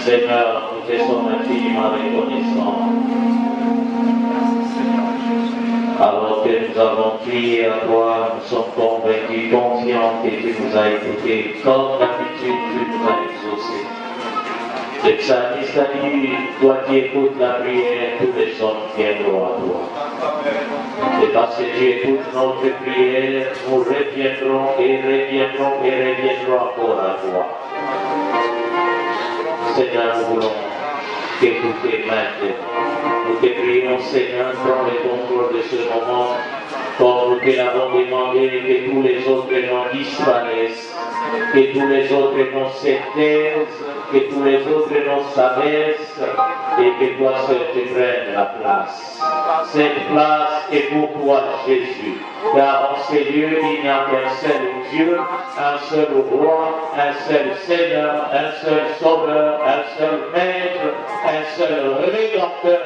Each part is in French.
Seigneur, nous te sommes infiniment reconnaissants. Alors que nous avons crié à toi, nous sommes convaincus, confiants que tu nous as écoutés. Comme d'habitude, tu nous as exaucés. Le psalmiste a dit, toi qui écoutes la prière, tous les hommes viendront à toi. Et parce que tu écoutes notre prière, nous reviendrons et reviendrons et reviendrons encore à toi. Seigneur, nous voulons t'écouter maintenant. Nous te prions, Seigneur, prends le contrôle de ce moment, comme nous te l'avons demandé, que tous les autres noms disparaissent, que tous les autres noms se taisent, que tous les autres noms s'abaissent, et que toi seul te prennes la place. Cette place est pour toi, Jésus, car en ces lieux, il n'y a qu'un seul Dieu, un seul roi, un seul Seigneur, un seul Sauveur, un seul Maître, un seul Rédempteur.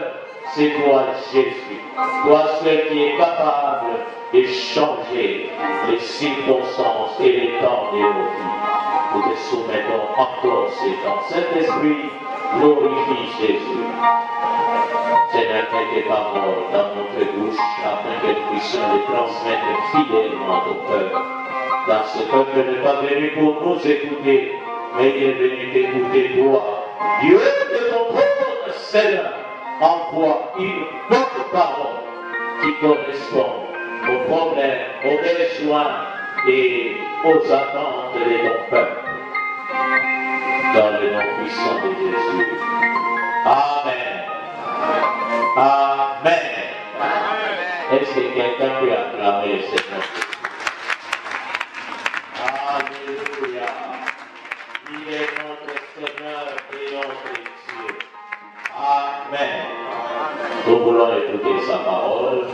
C'est toi, Jésus, toi seul qui es capable de changer les circonstances et les temps de nos vies. Nous te soumettons encore ces temps. Saint-Esprit, glorifie Jésus. Seigneur, mets tes paroles dans notre bouche afin que nous puissions les transmettre fidèlement à ton peuple. Dans ce peuple n'est pas venu pour nous écouter, mais il est venu t'écouter toi. Dieu de ton peuple, Seigneur, envoie une autre parole qui correspond aux problèmes, aux besoins et aux attentes de ton peuple. Dans le nom puissant de Jésus. Amen. Amen. Est-ce que quelqu'un peut acclamer le Seigneur? Alléluia. Il est notre Seigneur et notre Dieu. Amen. Nous voulons écouter sa parole.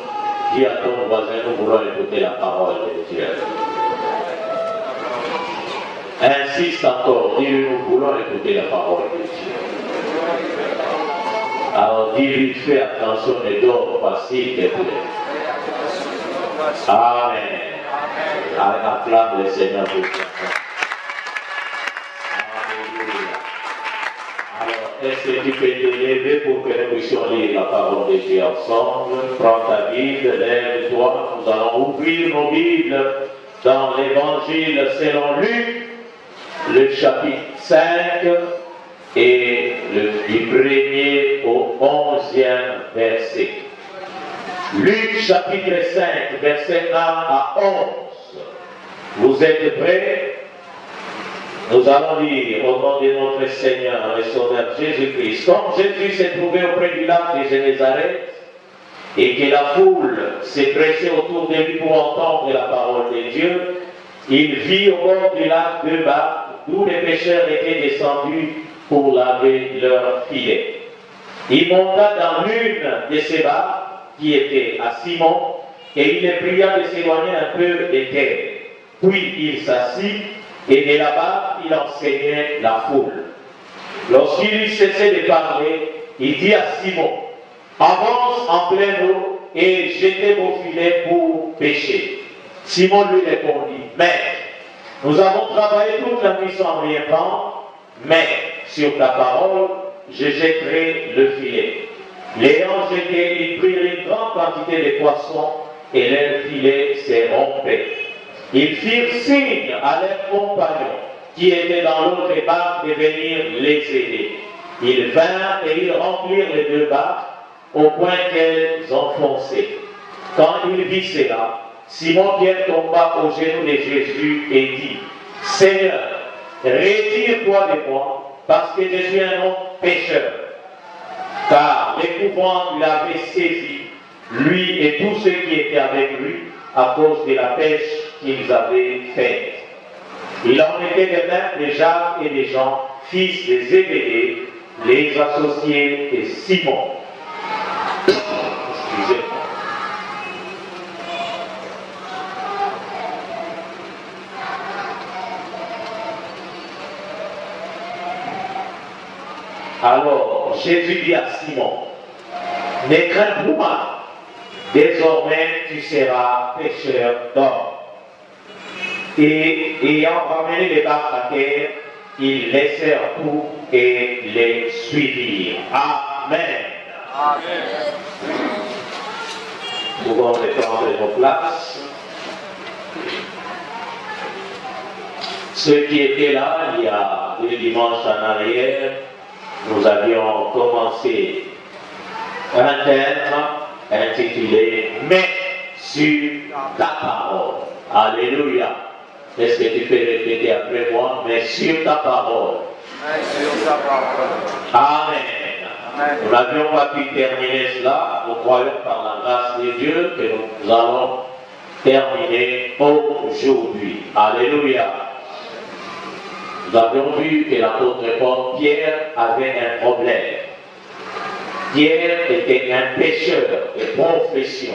Dis à ton voisin, nous voulons écouter la parole de Dieu. Insiste encore, dis-lui, nous voulons écouter la parole de Dieu. Alors dis-lui, fais attention, ne dors pas, s'il te plaît. Amen. Acclame le Seigneur pour toi. Est-ce que tu peux te lever pour que nous puissions lire la parole de Dieu ensemble? Prends ta Bible, lève-toi. Nous allons ouvrir nos Bibles dans l'Évangile selon Luc, le chapitre 5 et du 1er au 11e verset. Luc chapitre 5, verset 1 à 11. Vous êtes prêts? Nous allons lire au nom de notre Seigneur et Sauveur Jésus-Christ. Comme Jésus s'est trouvé auprès du lac de Génézareth et que la foule s'est pressée autour de lui pour entendre la parole de Dieu, il vit au bord du lac deux barques d'où les pêcheurs étaient descendus pour laver leurs filets. Il monta dans l'une de ces barques qui était à Simon et il les pria de s'éloigner un peu des terres. Puis il s'assit et de là-bas, il enseignait la foule. Lorsqu'il eut cessé de parler, il dit à Simon, avance en pleine eau et jetez vos filets pour pêcher. Simon lui répondit, Maître, nous avons travaillé toute la nuit sans rien prendre, mais sur ta parole, je jetterai le filet. L'ayant jeté, ils prirent une grande quantité de poissons et leur filet s'est rompé. Ils firent signe à leurs compagnons qui étaient dans l'autre barque de venir les aider. Ils vinrent et ils remplirent les deux barques au point qu'elles enfonçaient. Quand il vit cela, Simon-Pierre tomba aux genoux de Jésus et dit, Seigneur, retire-toi de moi, parce que je suis un homme pécheur. Car l'épouvante l'avait saisi, lui et tous ceux qui étaient avec lui, à cause de la pêche qu'ils avaient faite. Il en était de même de Jacques et de Jean, fils de Zébédée, les associés de Simon. Excusez-moi. Alors, Jésus dit à Simon, ne crains pas, désormais tu seras pêcheur d'hommes. Et ayant ramené les barques à terre, ils laissèrent tout et les suivirent. Amen. Amen. Nous pouvons prendre nos places. Ceux qui étaient là il y a 2 dimanches en arrière, nous avions commencé un thème intitulé « Mais sur ta parole ». Alléluia. Est-ce que tu peux répéter après moi? Mais sur ta parole. Mais sur ta parole. Amen. Nous n'avions pas pu terminer cela. Nous croyons par la grâce de Dieu que nous allons terminer aujourd'hui. Alléluia. Nous avions vu que l'apôtre Paul, Pierre, avait un problème. Pierre était un pécheur de profession.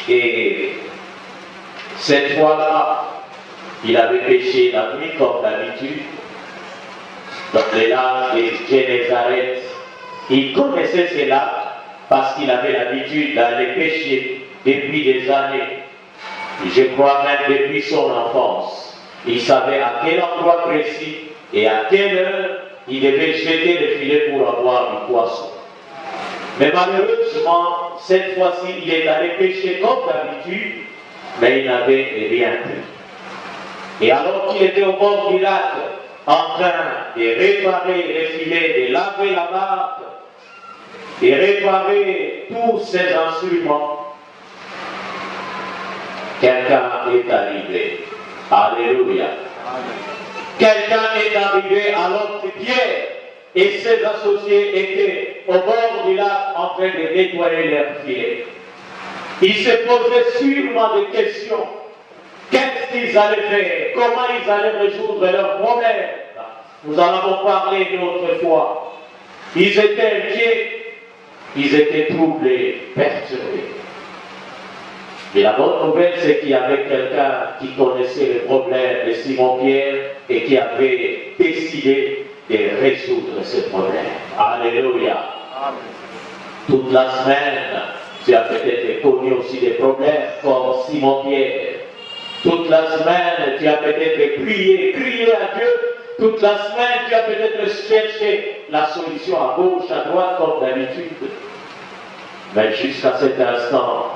Et cette fois-là, il avait péché la nuit comme d'habitude. Dans les lacs de Génézareth, il connaissait ces lacs parce qu'il avait l'habitude d'aller pêcher depuis des années. Je crois même depuis son enfance. Il savait à quel endroit précis et à quelle heure il devait jeter le filet pour avoir du poisson. Mais malheureusement, cette fois-ci, il est allé pêcher comme d'habitude, mais il n'avait rien pris. Et alors qu'il était au bord du lac, en train de réparer les filets, de laver la barque, de réparer tous ses instruments, quelqu'un est arrivé. Alléluia. Quelqu'un est arrivé alors que Pierre et ses associés étaient au bord du lac en train de nettoyer leurs filets. Ils se posaient sûrement des questions. Qu'est-ce qu'ils allaient faire? Comment ils allaient résoudre leurs problèmes? Nous en avons parlé une autre fois. Ils étaient inquiets, ils étaient troublés, perturbés. Mais la bonne nouvelle, c'est qu'il y avait quelqu'un qui connaissait les problèmes de Simon-Pierre et qui avait décidé de résoudre ces problèmes. Alléluia. Amen. Toute la semaine, tu as peut-être connu aussi des problèmes comme Simon-Pierre. Toute la semaine, tu as peut-être crié à Dieu. Toute la semaine, tu as peut-être cherché la solution à gauche, à droite, comme d'habitude. Mais jusqu'à cet instant,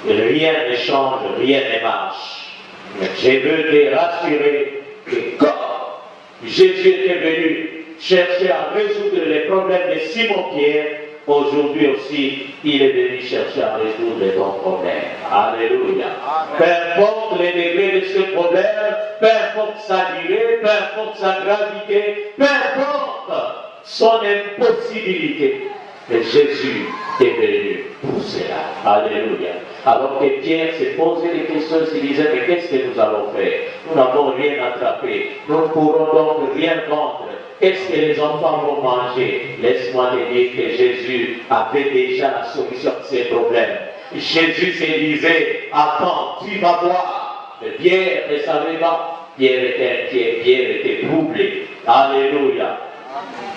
rien ne change, rien ne marche. Mais je veux te rassurer que comme Jésus était venu chercher à résoudre les problèmes de Simon-Pierre, aujourd'hui aussi, il est venu chercher à résoudre ton problème. Alléluia. Peu importe les degrés de ce problème, peu importe sa durée, peu importe sa gravité, peu importe son impossibilité, mais Jésus est venu pour cela. Alléluia. Alors que Pierre s'est posé des questions, il se disait, mais qu'est-ce que nous allons faire? Nous n'avons rien attrapé. Nous ne pourrons donc rien vendre. Qu'est-ce que les enfants vont manger? Laisse-moi te dire que Jésus avait déjà la solution de ces problèmes. Jésus se disait, attends, tu vas voir. Mais Pierre ne savait pas. Pierre était inquiet, Pierre était troublé. Alléluia.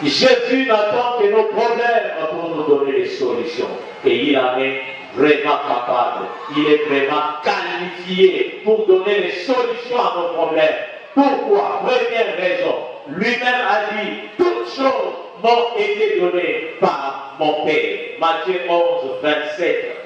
Jésus n'attend que nos problèmes pour nous donner des solutions. Et il en est vraiment capable. Il est vraiment qualifié pour donner des solutions à nos problèmes. Pourquoi? Première raison. Lui-même a dit, toutes choses m'ont été données par mon Père. Matthieu 11, 27.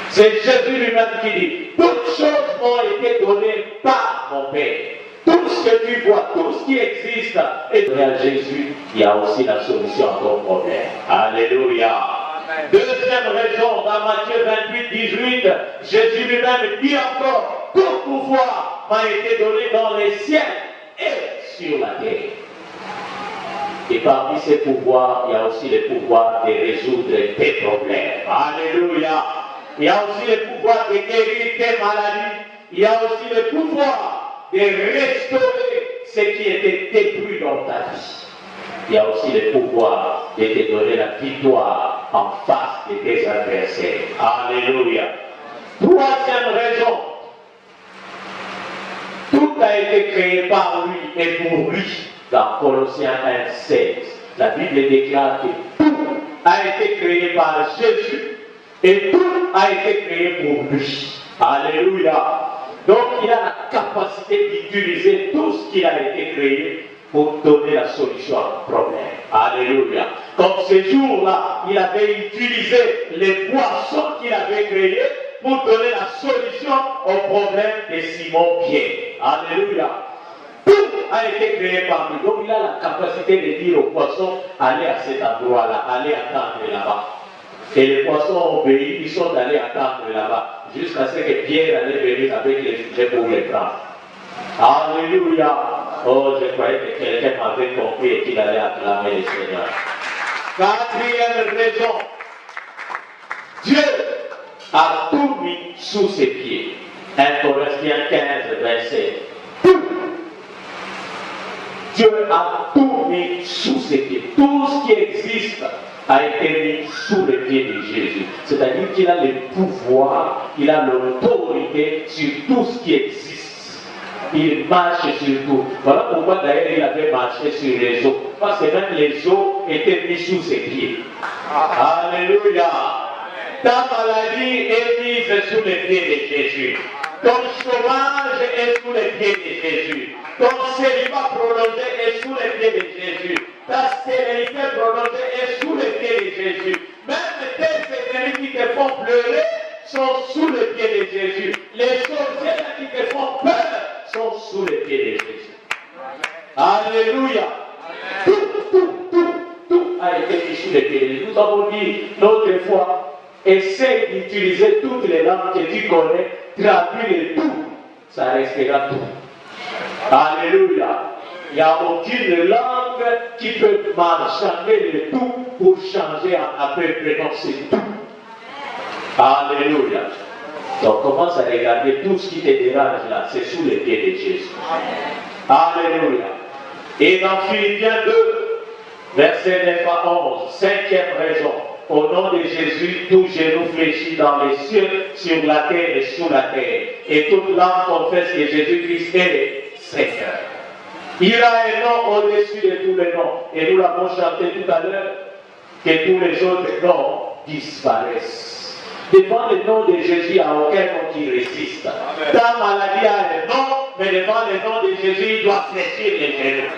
C'est Jésus lui-même qui dit, toutes choses m'ont été données par mon Père. Tout ce que tu vois, tout ce qui existe est donné à Jésus. Il y a aussi la solution à ton problème. Alléluia. Amen. Deuxième raison, dans Matthieu 28, 18, Jésus lui-même dit encore, tout pouvoir m'a été donné dans les ciels et sur la terre. Et parmi ces pouvoirs, il y a aussi le pouvoir de résoudre tes problèmes. Alléluia. Il y a aussi le pouvoir de guérir tes maladies. Il y a aussi le pouvoir de restaurer ce qui était détruit dans ta vie. Il y a aussi le pouvoir de te donner la victoire en face de tes adversaires. Alléluia. Troisième raison, tout a été créé par lui et pour lui. Dans Colossiens 1, 16, la Bible déclare que tout a été créé par Jésus et tout a été créé pour lui. Alléluia. Donc il a la capacité d'utiliser tout ce qui a été créé pour donner la solution à un problème. Alléluia. Comme ce jour-là, il avait utilisé les poissons qu'il avait créés pour donner la solution au problème de Simon-Pierre. Alléluia. Tout a été créé par lui. Donc il a la capacité de dire aux poissons, allez à cet endroit-là, allez attendre là-bas. Et les poissons ont obéi, ils sont allés attendre là-bas, jusqu'à ce que Pierre allait venir avec les filets pour les prendre. Alléluia. Oh, je croyais que quelqu'un m'avait compris et qu'il allait acclamer le Seigneur. Quatrième raison, Dieu a tout mis sous ses pieds. 1 Corinthiens 15, verset. Tout. Dieu a tout mis sous ses pieds. Tout ce qui existe a été mis sous les pieds de Jésus. C'est-à-dire qu'il a le pouvoir, il a l'autorité sur tout ce qui existe. Il marche sur tout. Voilà pourquoi d'ailleurs il avait marché sur les eaux. Parce que même les eaux étaient mises sous ses pieds. Alléluia. Ta maladie est mise sous les pieds de Jésus. Ton chômage est sous les pieds de Jésus. Ton célibat prolongé est sous les pieds de Jésus. Ta stérilité prolongée est sous les pieds de Jésus. Même tes ennemis qui te font pleurer sont sous les pieds de Jésus. Les sorcières qui te font peur sont sous les pieds de Jésus. Alléluia. Tout a été mis sous les pieds de Jésus. Nous avons dit l'autre fois, essaye d'utiliser toutes les langues que tu connais, traduis le tout, ça restera tout. Alléluia. Il n'y a aucune langue qui peut changer le tout pour changer à peu près. Non, c'est tout. Alléluia. Donc commence à regarder tout ce qui te dérange là, c'est sous les pieds de Jésus. Alléluia. Et dans Philippiens 2, verset 9 à 11, cinquième raison. Au nom de Jésus, tout genou fléchit dans les cieux, sur la terre et sous la terre. Et toute langue confesse que Jésus-Christ est Seigneur. Il a un nom au-dessus de tous les noms. Et nous l'avons chanté tout à l'heure, que tous les autres noms disparaissent. Devant le nom de Jésus, il n'y a aucun nom qui résiste. Ta maladie a un nom, mais devant le nom de Jésus, il doit fléchir les genoux.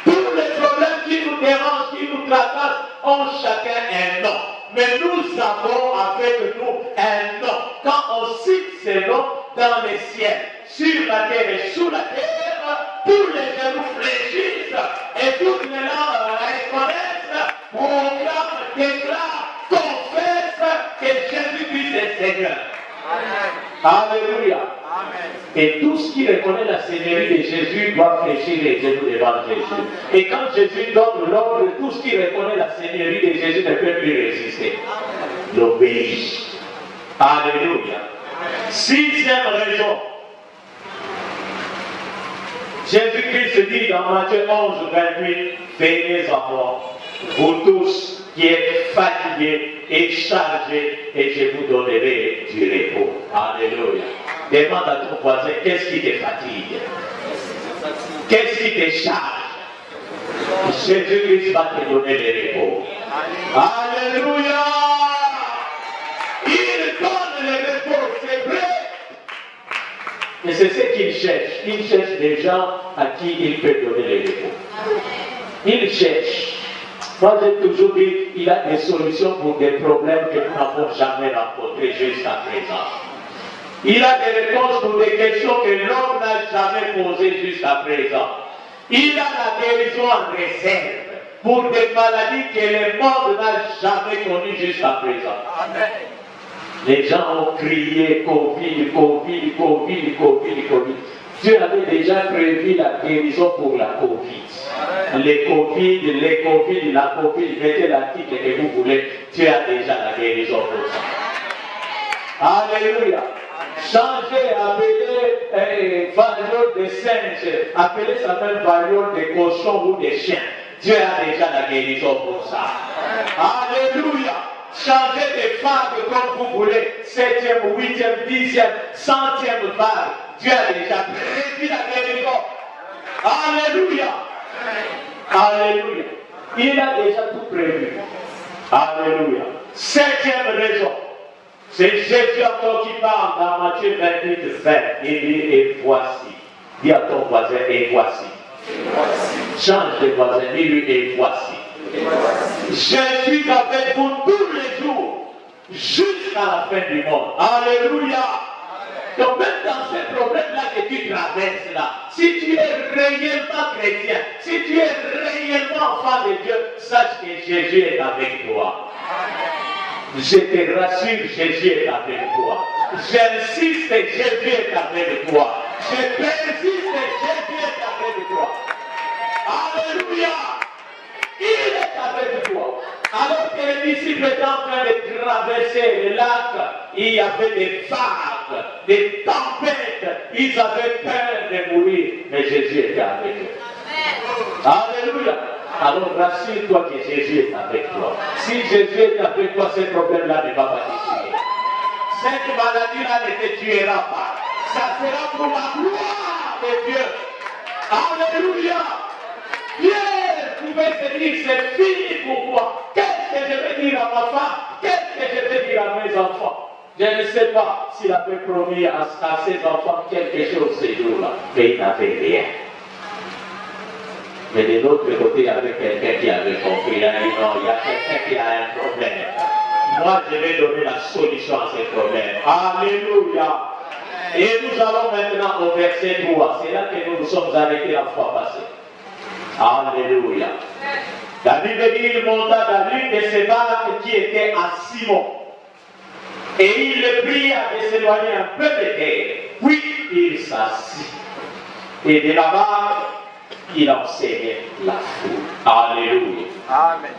Tous les problèmes qui nous dérangent, qui nous tracassent, ont chacun un nom. Mais nous avons avec nous un nom. Quand on cite ce nom dans les ciels, sur la terre et sous la terre, tous les genoux fléchissent et toutes les langues reconnaissent, proclament, déclarent, confessent que Jésus-Christ est Seigneur. Amen. Alléluia. Amen. Et tout ce qui reconnaît la Seigneurie de Jésus doit fléchir les genoux devant Jésus. Et quand Jésus donne l'ordre, tout ce qui reconnaît la Seigneurie de Jésus ne peut plus résister. Il obéit. Alléluia. Sixième raison. Jésus-Christ dit dans Matthieu 11, 28, venez à moi, vous tous qui êtes fatigués et chargés, et je vous donnerai du repos. Alléluia. Demande à ton voisin, qu'est-ce qui te fatigue? Qu'est-ce qui te charge? Jésus-Christ va te donner le repos. Alléluia. Il donne le repos, c'est vrai. Et c'est ce qu'il cherche. Il cherche des gens à qui il peut donner le repos. Il cherche. Moi j'ai toujours dit, il a des solutions pour des problèmes que nous n'avons jamais rencontrés jusqu'à présent. Il a des réponses pour des questions que l'homme n'a jamais posées jusqu'à présent. Il a la guérison en réserve pour des maladies que le monde n'a jamais connues jusqu'à présent. Amen. Les gens ont crié Covid, Covid, Covid, Covid, Covid. Dieu avait déjà prévu la guérison pour la Covid. Les Covid, la Covid, mettez l'article que vous voulez. Dieu a déjà la guérison pour ça. Alléluia. Changer, appeler variole de singe, appeler ça même variole de cochon ou de chien. Dieu a déjà la guérison pour ça. Alléluia. Changez de vague comme vous voulez, 7e, 8e, 10e, 100e vague. Dieu a déjà prévu la guérison. Alléluia. Alléluia. Il a déjà tout prévu. Alléluia. 7e raison. C'est Jésus encore qui parle dans Matthieu 28, 20. Il dit, et voici. Dis à ton voisin, et voici. Change de voisin, dis-lui et voici. Je suis avec vous tous les jours, jusqu'à la fin du monde. Alléluia. Donc même dans ces problèmes-là que tu traverses là, si tu es réellement chrétien, si tu es réellement enfant de Dieu, sache que Jésus est avec toi. Je te rassure, Jésus est avec toi. J'insiste, Jésus est avec toi. Je persiste, Jésus est avec toi. Alléluia. Il est avec toi. Alors que les disciples étaient en train de traverser le lac, il y avait des vagues, des tempêtes. Ils avaient peur de mourir, mais Jésus était avec eux. Alléluia. Alors rassure-toi que Jésus est avec toi. Si Jésus est avec toi, ce problème-là ne va pas te tuer. Cette maladie-là ne te tuera pas. Ça sera pour la gloire de Dieu. Alléluia. Pierre pouvait se dire, c'est fini pour moi. Qu'est-ce que je vais dire à ma femme? Qu'est-ce que je vais dire à mes enfants? Je ne sais pas s'il avait promis à ses enfants quelque chose ce jour-là, mais il n'avait rien. Mais de l'autre côté, il y avait quelqu'un qui avait compris. Il a dit non, il y a quelqu'un qui a un problème. Moi, je vais donner la solution à ce problème. Alléluia. Et nous allons maintenant au verset 3. C'est là que nous nous sommes arrêtés la fois passée. Alléluia. La Bible dit qu'il monta dans l'une de ces barques qui était à Simon. Et il le pria de s'éloigner un peu de terre. Puis il s'assit. Et de la barque, il enseignait la foule. Alléluia. Amen.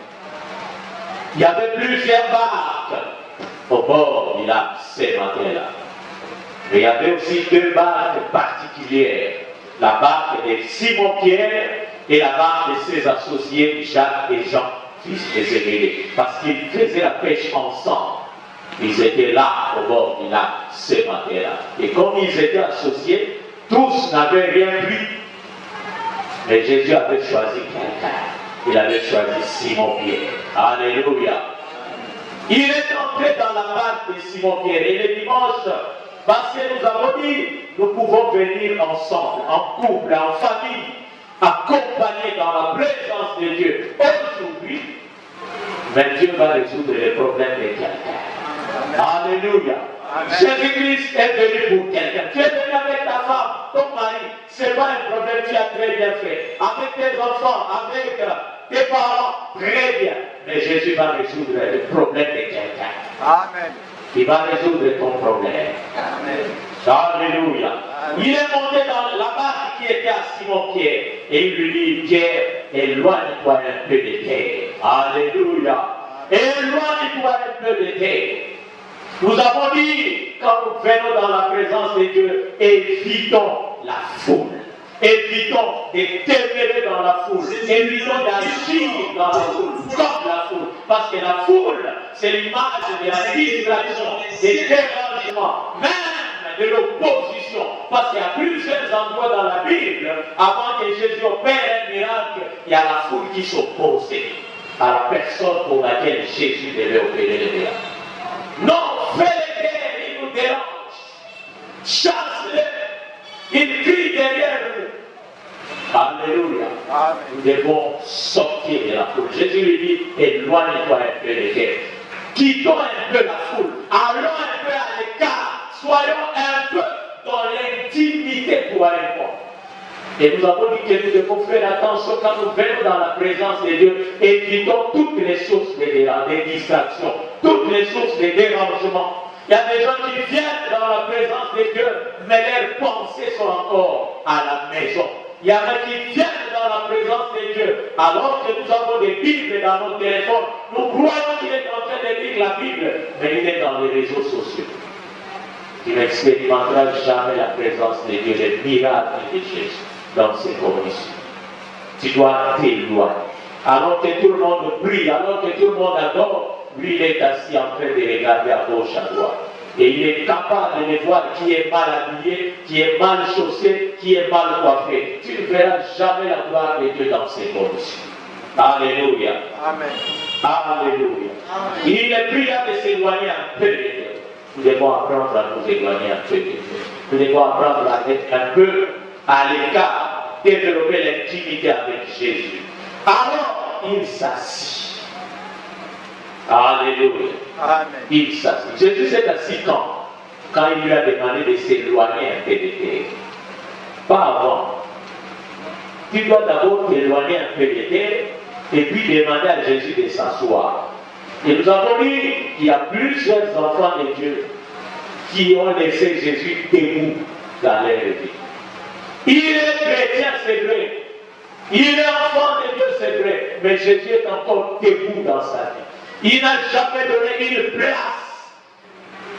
Il y avait plusieurs barques au bord du lac ce matin-là. Mais il y avait aussi deux barques particulières. La barque de Simon-Pierre et la barque de ses associés Jacques et Jean, fils de Zébédée. Parce qu'ils faisaient la pêche ensemble. Ils étaient là au bord du lac ce matin-là. Et comme ils étaient associés, tous n'avaient rien pris. Mais Jésus avait choisi quelqu'un. Il avait choisi Simon-Pierre. Alléluia. Il est entré dans la barque de Simon-Pierre. Et le dimanche, parce que nous avons dit, nous pouvons venir ensemble, en couple, en famille, accompagnés dans la présence de Dieu. Aujourd'hui, mais Dieu va résoudre les problèmes de quelqu'un. Alléluia. Jésus-Christ est venu pour quelqu'un. Tu es venu avec ta femme, ton mari. Ce n'est pas un problème, tu as très bien fait. Avec tes enfants, avec tes parents, très bien. Mais Jésus va résoudre le problème de quelqu'un. Amen. Il va résoudre ton problème. Amen. Alléluia. Il est monté dans la barque qui était à Simon-Pierre. Et il lui dit, Pierre, éloigne-toi un peu de terre. Alléluia. Éloigne-toi un peu de terre. Nous avons dit, quand nous venons dans la présence de Dieu, évitons la foule. Évitons de témérer dans la foule. Évitons d'agir dans la foule, comme la foule. Parce que la foule, c'est l'image de la distraction, des dérangements, même de l'opposition. Parce qu'il y a plusieurs endroits dans la Bible, avant que Jésus opère un miracle, il y a la foule qui s'opposait à la personne pour laquelle Jésus devait opérer le miracle. Non, fais-les guerres, ils nous dérangent. Chasse-les, ils crient derrière nous. Alléluia. Amen. Nous devons sortir de la foule. Jésus lui dit, éloigne-toi un peu de terre. Quittons un peu la foule. Allons un peu à l'écart. Soyons un peu dans l'intimité pour aller voir. Et nous avons dit que nous devons faire attention quand nous venons dans la présence de Dieu. Évitons toutes les sources de distraction, toutes les sources de dérangement. Il y a des gens qui viennent dans la présence de Dieu, mais leurs pensées sont encore à la maison. Il y en a qui viennent dans la présence de Dieu, alors que nous avons des Bibles dans nos téléphones. Nous croyons qu'il est en train de lire la Bible, mais il est dans les réseaux sociaux. Tu n'expérimenteras jamais la présence de Dieu, les miracles de Jésus dans ces conditions. Tu dois t'éloigner. Alors que tout le monde prie, alors que tout le monde adore, lui il est assis en train de regarder à gauche, à droite. Et il est capable de voir qui est mal habillé, qui est mal chaussé, qui est mal coiffé. Tu ne verras jamais la gloire de Dieu dans ces conditions. Alléluia. Amen. Alléluia. Amen. Il est priant de s'éloigner un peu de Dieu. Nous devons apprendre à nous éloigner un peu de Dieu. Nous devons apprendre à être un peu à l'écart développer l'intimité avec Jésus. Alors, il s'assit. Alléluia. Amen. Il s'assit. Jésus s'est assis quand il lui a demandé de s'éloigner un peu de terre. Pas avant. Tu dois d'abord t'éloigner un peu de terre et puis demander à Jésus de s'asseoir. Et nous avons dit qu'il y a plusieurs enfants de Dieu qui ont laissé Jésus debout dans leur vie. Il est chrétien, c'est vrai. Il est enfant de Dieu, c'est vrai. Mais Jésus est encore debout dans sa vie. Il n'a jamais donné une place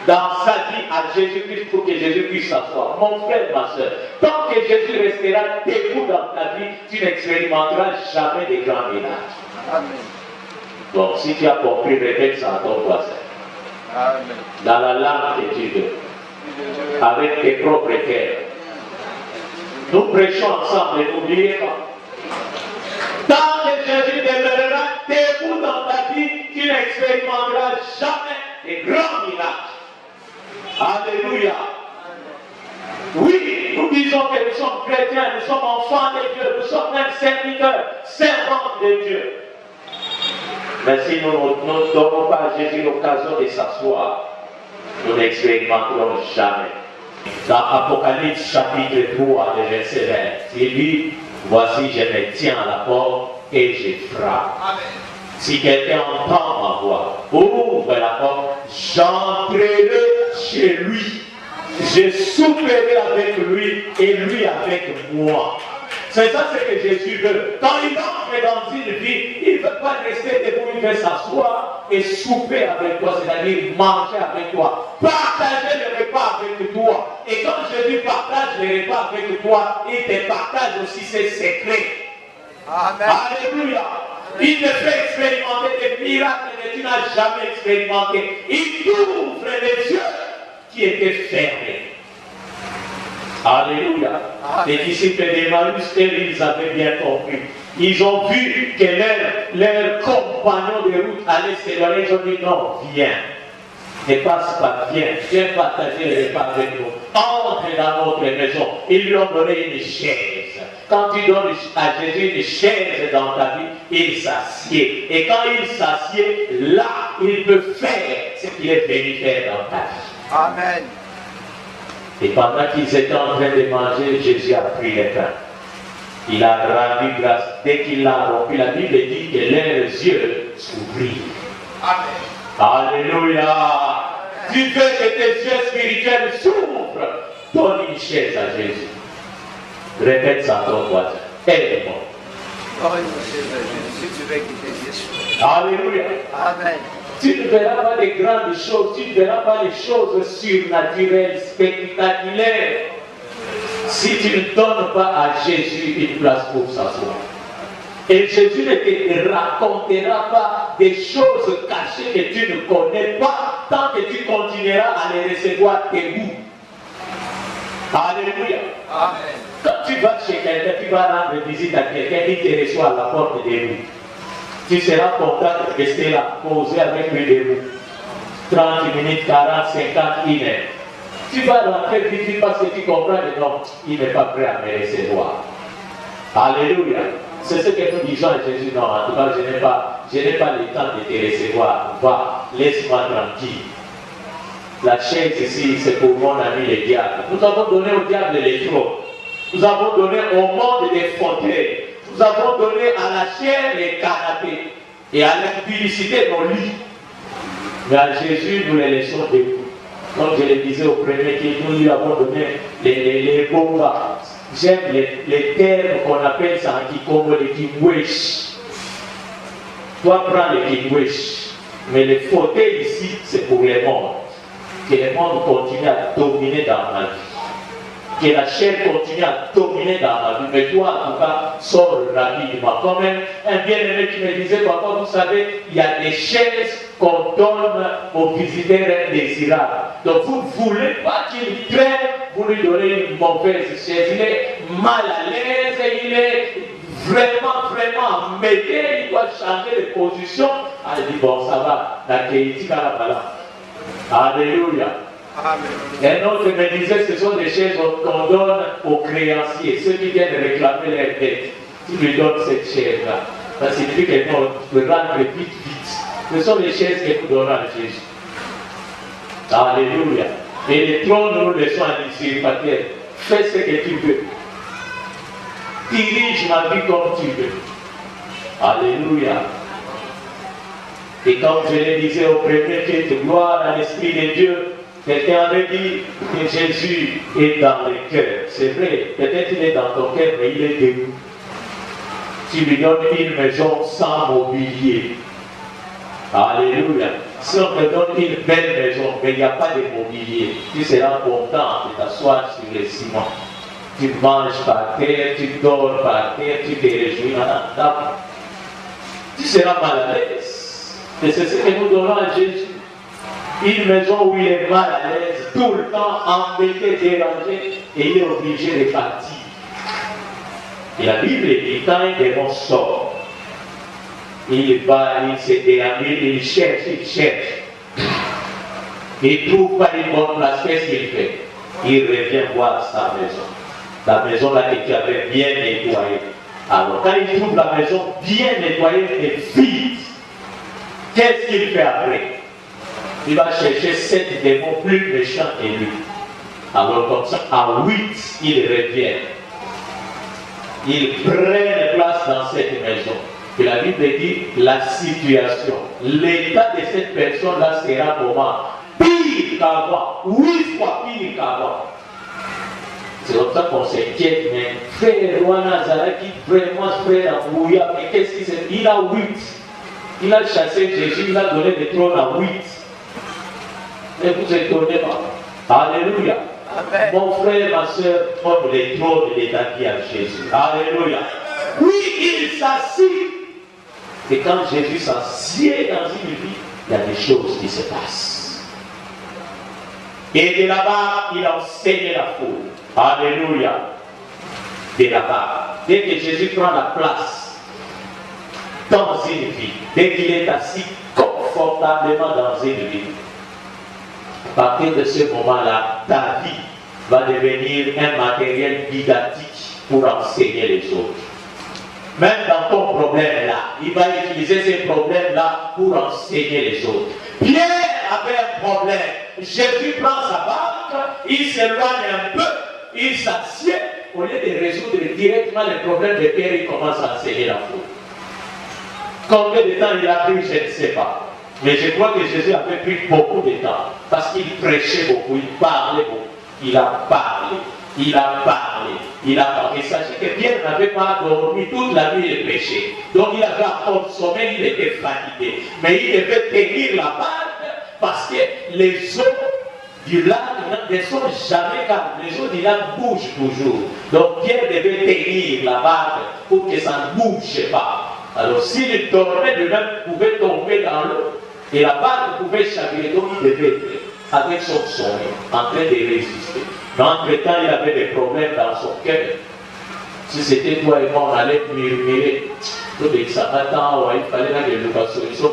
dans sa vie à Jésus-Christ pour que Jésus puisse s'asseoir. Mon frère, ma soeur, tant que Jésus restera debout dans ta vie, tu n'expérimenteras jamais de grands miracles. Amen. Donc, si tu as compris, répète ça à ton voisin. Amen. Dans la langue que tu veux, avec tes propres cœurs. Nous prêchons ensemble et n'oubliez pas. Tant que Jésus demeurera debout dans ta vie, tu n'expérimenteras jamais de grands miracles. Alléluia. Oui, nous disons que nous sommes chrétiens, nous sommes enfants de Dieu, nous sommes même serviteurs, servantes de Dieu. Mais si nous ne donnons pas à Jésus l'occasion de s'asseoir, nous n'expérimenterons jamais. Dans Apocalypse chapitre 3, le verset 20, il dit, voici je me tiens à la porte et je frappe. Amen. Si quelqu'un entend ma voix, ouvre la porte, j'entrerai chez lui. Je souperai avec lui et lui avec moi. C'est ça ce que Jésus veut. Quand il entre dans une vie, il ne veut pas rester debout, il veut s'asseoir et souper avec toi, c'est-à-dire manger avec toi, partager le repas avec toi. Et quand Jésus partage le repas avec toi, il te partage aussi ses secrets. Amen. Alléluia. Il te fait expérimenter des miracles que tu n'as jamais expérimenté. Il t'ouvre les yeux qui étaient fermés. Alléluia. Amen. Les disciples d'Emmaüs, ils avaient bien compris. Ils ont vu que leurs compagnons de route allaient s'éloigner. Ils ont dit non, viens. Ne passe pas, viens partager les repas avec nous. Entre dans notre maison. Ils lui ont donné une chaise. Quand tu donnes à Jésus une chaise dans ta vie, il s'assied. Et quand il s'assied, là, il peut faire ce qu'il est venu faire dans ta vie. Amen. Et pendant qu'ils étaient en train de manger, Jésus a pris le pain. Il a rendu grâce. Dès qu'il l'a rompu, la Bible dit que leurs yeux s'ouvrirent. Amen. Alléluia. Tu veux que tes yeux spirituels s'ouvrent. Donne une chaise à Jésus. Répète ça à ton voisin. Aide-moi. Donne une chaise à Jésus si tu veux quitter Jésus. Alléluia. Amen. Tu ne verras pas les grandes choses, tu ne verras pas les choses surnaturelles, spectaculaires, si tu ne donnes pas à Jésus une place pour s'asseoir. Et Jésus ne te racontera pas des choses cachées que tu ne connais pas tant que tu continueras à les recevoir debout. Alléluia. Amen. Quand tu vas chez quelqu'un, tu vas rendre visite à quelqu'un qui te reçoit à la porte debout. Tu seras content de rester là, poser avec lui debout. 30 minutes, 40, 50, 1 heure. Tu vas rentrer vite parce que tu comprends que non, il n'est pas prêt à me recevoir. Alléluia. C'est ce que nous disons à Jésus. Non, en tout cas, je n'ai pas le temps de te recevoir. Va, laisse-moi tranquille. La chaise ici, c'est pour mon ami le diable. Nous avons donné au diable les trônes. Nous avons donné au monde des fauteuils. Nous avons donné à la chair les canapés et à l'impudicité nos lits. Mais à Jésus, nous les laissons debout. Comme je le disais au premier, nous lui avons donné les bombas. J'aime les termes qu'on appelle ça en Kikongo, les kimwesh. Toi, prends les kimwesh. Mais les fauteuils ici, c'est pour les mondes. Que le monde continue à dominer dans ma vie. Que la chair continue à dominer dans ma vie. Mais toi, en tout cas, sors rapidement. Quand même, un bien-aimé qui me disait, papa, vous savez, il y a des chaises qu'on donne aux visiteurs indésirables. Donc vous ne voulez pas qu'il traîne, vous lui donnez une mauvaise chaise. Il est mal à l'aise, il est vraiment embêté, il doit changer de position. Elle dit, bon, ça va, la Kéiti Karabala. Alléluia. Un autre me disait que ce sont des chaises qu'on donne aux créanciers, ceux qui viennent réclamer leur dette. Tu lui donnes cette chaise-là. Ça signifie qu'elle peut rendre vite, vite. Ce sont les chaises que nous donnons à Jésus. Alléluia. Et les trônes, nous les laissons à l'usurpateur. Fais ce que tu veux. Dirige ma vie comme tu veux. Alléluia. Et comme je le disais au premier culte de gloire à l'Esprit de Dieu, quelqu'un avait dit que Jésus est dans le cœur. C'est vrai, peut-être il est dans ton cœur, mais il est debout. Tu lui donnes une maison sans mobilier. Alléluia. Si on te donne une belle maison, mais il n'y a pas de mobilier, tu seras content de t'asseoir sur le ciment. Tu manges par terre, tu dors par terre, tu te réjouis dans la table. Tu seras mal à l'aise. Et c'est ce que nous donnons à Jésus. Une maison où il est mal à l'aise, tout le temps embêté, dérangé, et il est obligé de partir. Et la Bible dit, quand un démon sort, il va, il se déambule, il cherche. Il ne trouve pas une bonne place, qu'est-ce qu'il fait? Il revient voir sa maison. La maison là que tu avais bien nettoyée. Alors quand il trouve la maison bien nettoyée et vide, qu'est-ce qu'il fait après? Il va chercher 7 démons plus méchants que lui. Alors comme ça, à 8, il revient. Il prend place dans cette maison. Et la Bible dit la situation, l'état de cette personne-là sera comment? Pire qu'avant, 8 fois pire qu'avant. C'est comme ça qu'on s'inquiète, mais frère Roi Nazareth qui vraiment frère Ambouya, mais qu'est-ce qu'il s'est dit? Il a 8. Il a chassé Jésus, il a donné des trônes à 8. Et vous étonnez pas. Alléluia. Amen. Mon frère, ma soeur, donne les trônes de l'établir à Jésus. Alléluia. Oui, il s'assit. Et quand Jésus s'assied dans une vie, il y a des choses qui se passent. Et de là-bas, il enseigne la foule. Alléluia. De là-bas. Dès que Jésus prend la place dans une vie, dès qu'il est assis confortablement dans une vie, à partir de ce moment-là, ta vie va devenir un matériel didactique pour enseigner les autres. Même dans ton problème-là, il va utiliser ces problèmes-là pour enseigner les autres. Pierre avait un problème. Jésus prend sa barque, il s'éloigne un peu, il s'assied. Au lieu de résoudre directement les problèmes de Pierre, il commence à enseigner la foule. Combien de temps il a pris, je ne sais pas. Mais je crois que Jésus avait pris beaucoup de temps. Parce qu'il prêchait beaucoup, il parlait beaucoup. Il a parlé, il a parlé, il a parlé. Et sachez que Pierre n'avait pas dormi toute la nuit de péché. Donc il avait encore sommeil, il était fatigué. Mais il devait tenir la barque parce que les eaux du lac ne sont jamais calmes. Les eaux du lac bougent toujours. Donc Pierre devait tenir la barque pour que ça ne bouge pas. Alors s'il dormait, lui-même pouvait tomber dans l'eau. Et la barque pouvait chavirer. Donc il devait être avec son sommeil, en train de résister. Mais entre-temps, il avait des problèmes dans son cœur. Si c'était toi et moi, on allait murmurer. Il fallait que l'éducation soit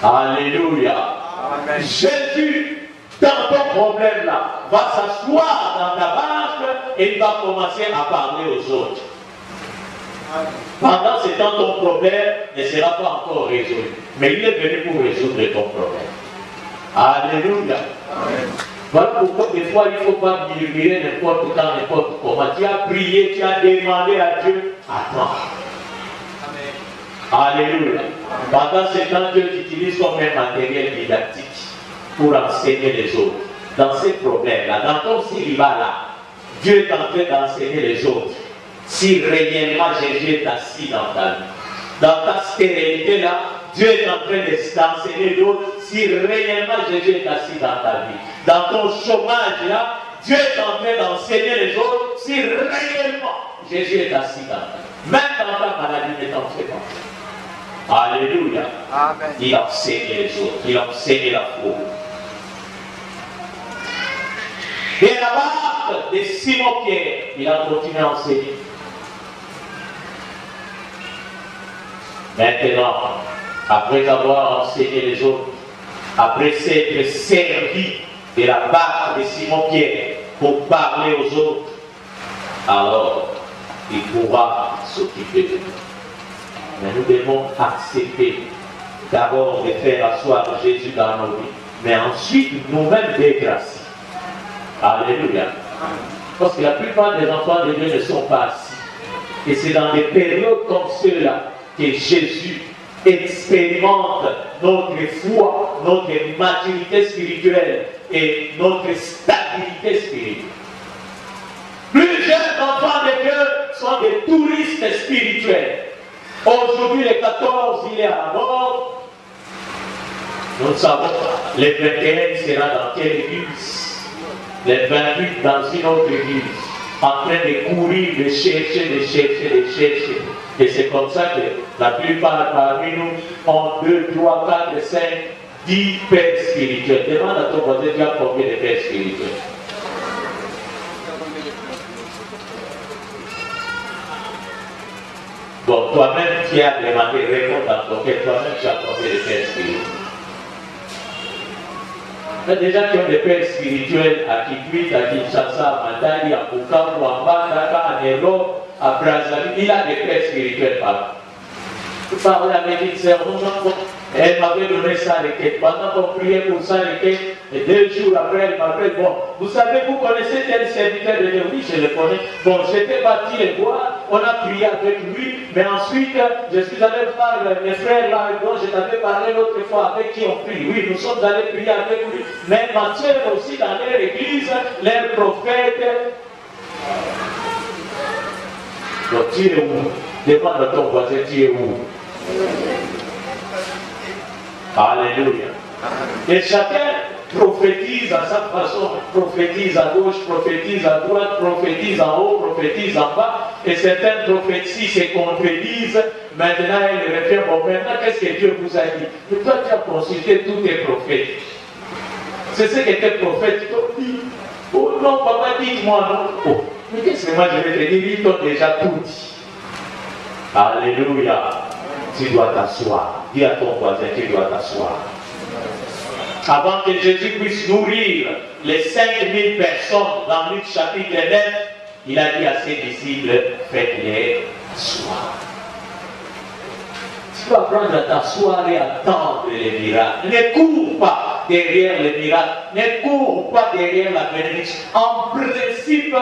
Alléluia. Amen. Jésus, dans ton problème-là, va s'asseoir dans ta barque et il va commencer à parler aux autres. Pendant ce temps, ton problème ne sera pas encore résolu. Mais il est venu pour résoudre ton problème. Alléluia. Amen. Voilà pourquoi des fois il ne faut pas murmurer n'importe quand, n'importe comment. Tu as prié, tu as demandé à Dieu. Attends. Alléluia. Pendant ce temps, Dieu t'utilise comme un matériel didactique pour enseigner les autres. Dans ces problèmes-là, dans ton célibat-là, Dieu est en train d'enseigner les autres. Si réellement Jésus est assis dans ta vie, dans ta stérilité-là, Dieu est en train d'enseigner d'autres. Si réellement Jésus est assis dans ta vie, dans ton chômage-là, Dieu est en train d'enseigner les autres. Si réellement Jésus est assis dans ta vie, même dans ta maladie, ne t'en fais pas. Alléluia. Amen. Il enseigne les autres, il enseigne la foi. Et la barque de Simon-Pierre, il a continué à enseigner. Maintenant, après avoir enseigné les autres, après s'être servi de la barque de Simon-Pierre pour parler aux autres, alors il pourra s'occuper de nous. Mais nous devons accepter d'abord de faire asseoir Jésus dans nos vies, mais ensuite nous-mêmes d'être assis. Alléluia. Parce que la plupart des enfants de Dieu ne sont pas assis. Et c'est dans des périodes comme ceux-là que Jésus expérimente notre foi, notre maturité spirituelle et notre stabilité spirituelle. Plusieurs enfants de Dieu sont des touristes spirituels. Aujourd'hui, le 14, il est à la mort. Nous savons, le 21 sera dans quelle église? Le 28 dans une autre église. En train de courir, de chercher. Et c'est comme ça que la plupart parmi nous ont 2, 3, 4, 5, 10 pères spirituels. Demande à ton voisin, tu as combien de pères spirituels? Bon, toi-même qui as demandé, réponds dans ton cœur, toi-même tu as combien de pères spirituels? Il y a des gens qui ont des pères spirituels à Kikwit, à Kinshasa, à Matadi, à Bukavu, à Mbandaka, à Nero, à Brazzaville. Il a des pères spirituels par. Je parlais avec une sœur, elle m'avait donné sa requête. Pendant qu'on priait pour sa requête, et 2 jours après, elle m'appelle, bon, vous savez, vous connaissez tel serviteur de Dieu? Oui, je le connais. Bon, j'étais parti le voir, on a prié avec lui, mais ensuite, je suis allé voir mes frères là, dont je t'avais parlé l'autre fois, avec qui on prie. Oui, nous sommes allés prier avec lui, mais ma soeur aussi dans leur église, leur prophète. Donc, tu es où? Demande à ton voisin, tu es où? Alléluia. Et chacun prophétise à sa façon, prophétise à gauche, prophétise à droite, prophétise en haut, prophétise en bas, et certaines prophéties se contredisent. Maintenant, elle revient, bon, maintenant, qu'est-ce que Dieu vous a dit? Mais toi, tu as consulté tous tes prophètes. C'est ce que tes prophètes t'ont dit. Oh non, papa, dites-moi non. Oh, mais qu'est-ce que moi je vais te dire? Ils t'ont déjà tout dit. Alléluia. Tu dois t'asseoir. Dis à ton voisin, tu dois t'asseoir. Avant que Jésus puisse nourrir les 5000 personnes dans Luc chapitre 9, il a dit à ses disciples, faites-les asseoir. Tu dois apprendre à t'asseoir et attendre les miracles. Ne cours pas derrière les miracles. Ne cours pas derrière la bénédiction. En principe,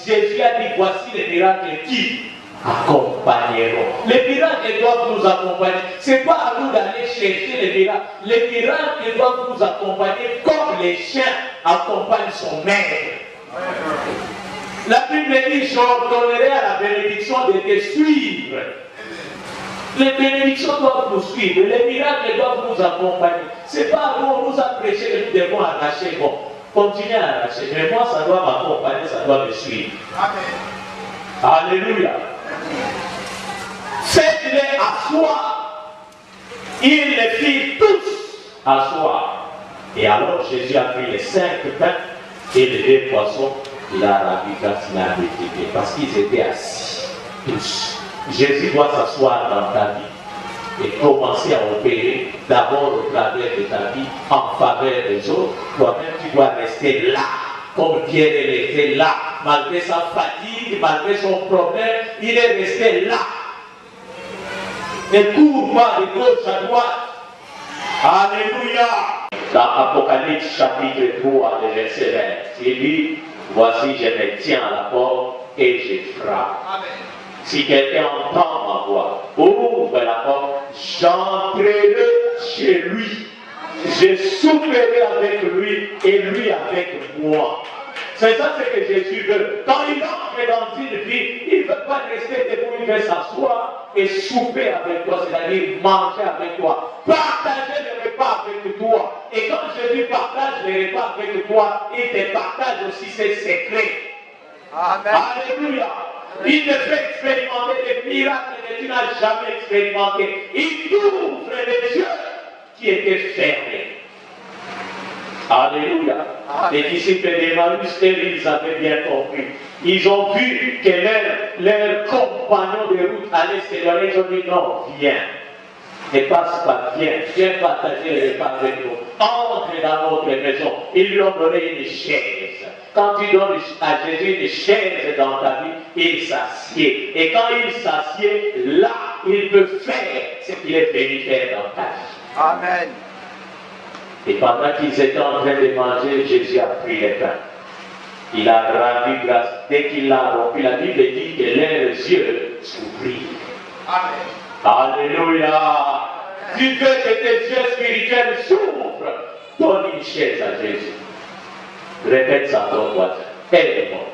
Jésus a dit, voici les miracles qui accompagneront. Les miracles doivent nous accompagner. Ce n'est pas à nous d'aller chercher les miracles. Les miracles doivent nous accompagner comme les chiens accompagnent son maître. La Bible dit, j'ordonnerai à la bénédiction de te suivre. Les bénédictions doivent nous suivre. Les miracles doivent nous accompagner. Ce n'est pas à nous, on nous a prêché que nous devons arracher. Bon, continuez à arracher. Mais moi, ça doit m'accompagner, ça doit me suivre. Amen. Alléluia. Faites-les asseoir. Ils les firent tous asseoir. Et alors Jésus a pris les 5 pains et les 2 poissons. Il a ravi quand il a multiplié. Parce qu'ils étaient assis. Tous. Jésus doit s'asseoir dans ta vie et commencer à opérer d'abord au travers de ta vie en faveur des autres. Toi-même, tu dois rester là. Comme Pierre est resté là, malgré sa fatigue, malgré son problème, il est resté là. Ne cours pas de gauche à droite. Alléluia. Dans Apocalypse chapitre 3, le verset 20, il dit, voici je me tiens à la porte et je frappe. Amen. Si quelqu'un entend ma voix, ouvre la porte, j'entrerai chez lui. Je souperai avec lui et lui avec moi. C'est ça ce que Jésus veut. Quand il entre dans une vie, il ne veut pas rester debout, il veut s'asseoir et souper avec toi, c'est-à-dire manger avec toi, partager le repas avec toi. Et quand Jésus partage le repas avec toi, il te partage aussi ses secrets. Amen. Alléluia. Il te fait expérimenter des miracles que tu n'as jamais expérimentés. Il t'ouvre les yeux qui étaient fermés. Alléluia. Les disciples d'Emmaüs, ils avaient bien compris. Ils ont vu que leurs compagnons de route allaient s'éloigner. Ils ont dit non, viens. Ne passe pas, viens partager les repas avec nous. Entre dans notre maison. Ils lui ont donné une chaise. Quand tu donnes à Jésus une chaise dans ta vie, il s'assied. Et quand il s'assied, là, il peut faire ce qu'il est venu faire dans ta vie. Amen. Et pendant qu'ils étaient en train de manger, Jésus a pris le pain. Il a rendu grâce. Dès qu'il l'a rompu, la Bible dit que leurs yeux s'ouvrirent. Amen. Alléluia. Tu veux que tes yeux spirituels s'ouvrent. Donne une chaise à Jésus. Répète ça à ton voisin. Aide-moi.